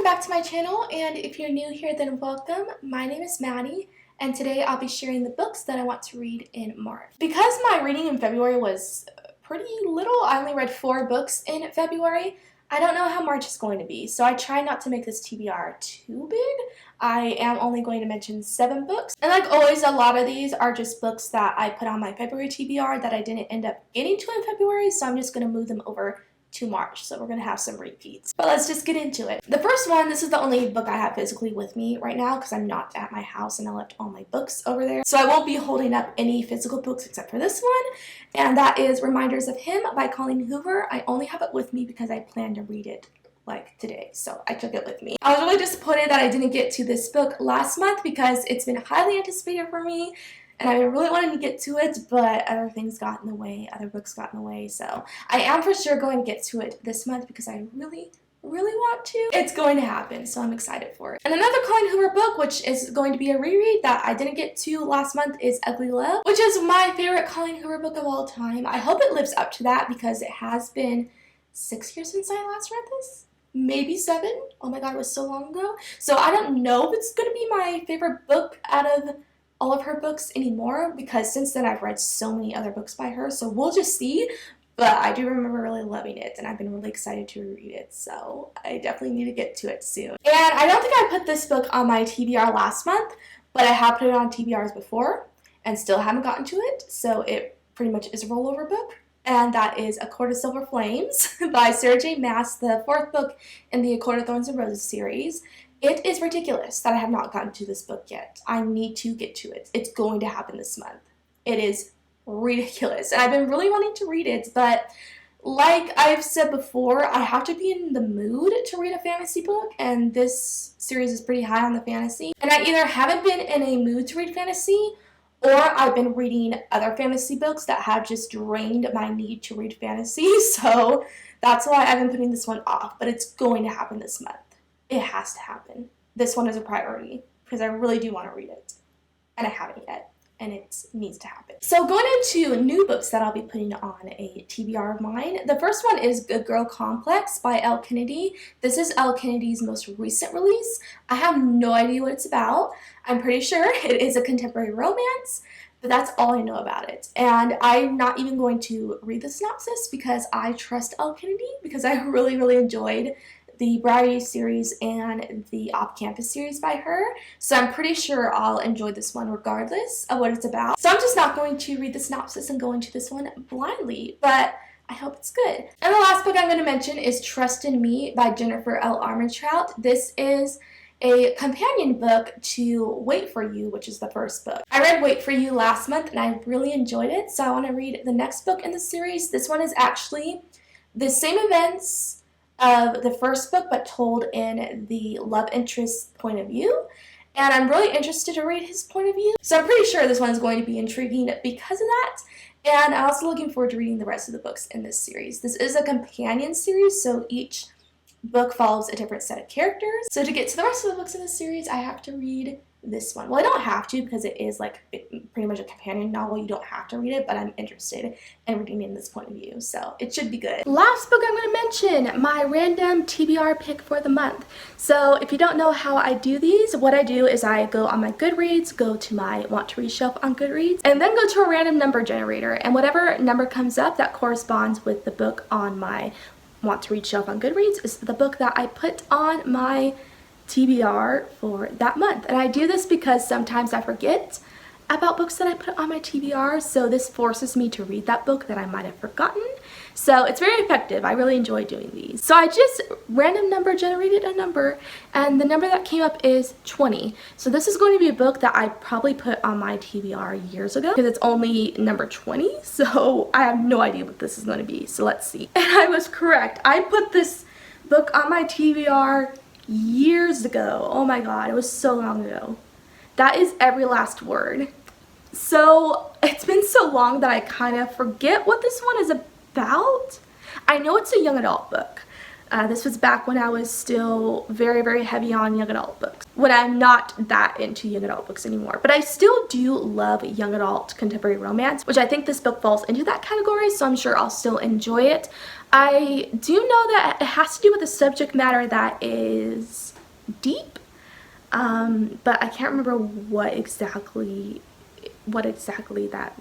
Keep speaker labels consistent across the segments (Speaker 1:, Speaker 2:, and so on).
Speaker 1: welcome back to my channel, and if you're new here then welcome. My name is Maddie and today I'll be sharing the books that I want to read in March. Because my reading in February was pretty little, I only read 4 books in February. I don't know how March is going to be, so I try not to make this TBR too big. I am only going to mention 7 books. And like always, a lot of these are just books that I put on my February TBR that I didn't end up getting to in February, so I'm just going to move them over to March, so we're going to have some repeats. But let's just get into it. The first one, this is the only book I have physically with me right now because I'm not at my house and I left all my books over there. So I won't be holding up any physical books except for this one, and that is Reminders of Him by Colleen Hoover. I only have it with me because I plan to read it like today, so I took it with me. I was really disappointed that I didn't get to this book last month because it's been highly anticipated for me. And I really wanted to get to it, but other things got in the way, other books got in the way, so I am for sure going to get to it this month because I really want to. It's going to happen, so I'm excited for it. And another Colleen Hoover book, which is going to be a reread that I didn't get to last month, is Ugly Love, which is my favorite Colleen Hoover book of all time. I hope it lives up to that because it has been 6 years since I last read this. Maybe 7. Oh my god, it was so long ago. So I don't know if it's going to be my favorite book out of all of her books anymore because since then I've read so many other books by her, so we'll just see. But I do remember really loving it and I've been really excited to read it, so I definitely need to get to it soon. And I don't think I put this book on my TBR last month, but I have put it on TBRs before and still haven't gotten to it, so it pretty much is a rollover book. And that is A Court of Silver Flames by Sarah J. Maas, the 4th book in the A Court of Thorns and Roses series. It is ridiculous that I have not gotten to this book yet. I need to get to it. It's going to happen this month. It is ridiculous. And I've been really wanting to read it, but like I've said before, I have to be in the mood to read a fantasy book, and this series is pretty high on the fantasy. And I either haven't been in a mood to read fantasy, or I've been reading other fantasy books that have just drained my need to read fantasy. So that's why I've been putting this one off, but it's going to happen this month. It has to happen. This one is a priority because I really do want to read it. And I haven't yet. And it needs to happen. So going into new books that I'll be putting on a TBR of mine. The first one is Good Girl Complex by 𝑙𝑙. This is 𝑙's most recent release. I have no idea what it's about. I'm pretty sure it is a contemporary romance, but that's all I know about it. And I'm not even going to read the synopsis because I trust 𝑙𝑙 because I really enjoyed the Bride series and the Off-Campus series by her. So I'm pretty sure I'll enjoy this one regardless of what it's about. So I'm just not going to read the synopsis and go into this one blindly, but I hope it's good. And the last book I'm going to mention is Trust in Me by Jennifer L. Armentrout. This is a companion book to Wait for You, which is the first book. I read Wait for You last month and I really enjoyed it, so I want to read the next book in the series. This one is actually the same events of the first book but told in the love interest's point of view, and I'm really interested to read his point of view, so I'm pretty sure this one is going to be intriguing because of that. And I'm also looking forward to reading the rest of the books in this series. This is a companion series, so each book follows a different set of characters. So to get to the rest of the books in this series, I have to read this one. Well, I don't have to because it is like pretty much a companion novel. You don't have to read it, but I'm interested in reading it in this point of view, so it should be good. Last book I'm going to mention, my random TBR pick for the month. So if you don't know how I do these, what I do is I go on my Goodreads, go to my Want to Read shelf on Goodreads, and then go to a random number generator, and whatever number comes up that corresponds with the book on my Want to Read shelf on Goodreads is the book that I put on my TBR for that month. And I do this because sometimes I forget about books that I put on my TBR, so this forces me to read that book that I might have forgotten. So it's very effective. I really enjoy doing these. So I just random number generated a number, and the number that came up is 20. So this is going to be a book that I probably put on my TBR years ago because it's only number 20, so I have no idea what this is going to be. So let's see. And I was correct. I put this book on my TBR years ago. Oh my god, it was so long ago. That is Every Last Word. So it's been so long that I kind of forget what this one is about. I know it's a young adult book. This was back when I was still very heavy on young adult books, when I'm not that into young adult books anymore. But I still do love young adult contemporary romance, which I think this book falls into that category, so I'm sure I'll still enjoy it. I do know that it has to do with a subject matter that is deep, but I can't remember what exactly that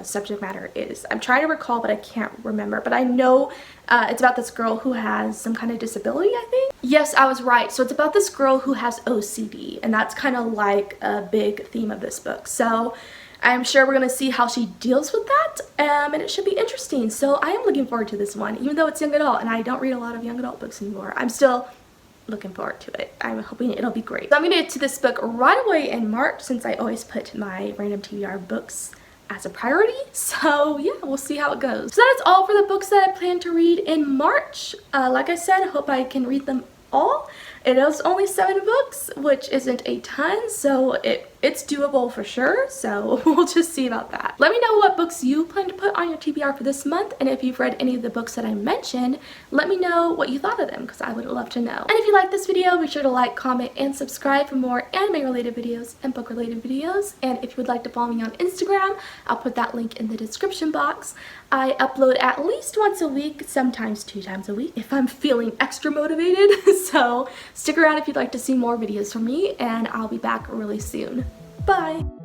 Speaker 1: subject matter is. I'm trying to recall, but I can't remember. But I know it's about this girl who has some kind of disability, I think. Yes, I was right. So it's about this girl who has OCD, and that's kind of like a big theme of this book. So I'm sure we're going to see how she deals with that, and it should be interesting. So I am looking forward to this one, even though it's young adult, and I don't read a lot of young adult books anymore. I'm still looking forward to it. I'm hoping it'll be great. So I'm going to get to this book right away in March, since I always put my random TBR books as a priority. So yeah, we'll see how it goes. So that is all for the books that I plan to read in March. Like I said, I hope I can read them all. It is only 7 books, which isn't a ton, so it's doable for sure, so we'll just see about that. Let me know what books you plan to put on your TBR for this month, and if you've read any of the books that I mentioned, let me know what you thought of them, because I would love to know. And if you like this video, be sure to like, comment, and subscribe for more anime-related videos and book-related videos. And if you would like to follow me on Instagram, I'll put that link in the description box. I upload at least once a week, sometimes 2 times a week, if I'm feeling extra motivated. So stick around if you'd like to see more videos from me, and I'll be back really soon. Bye!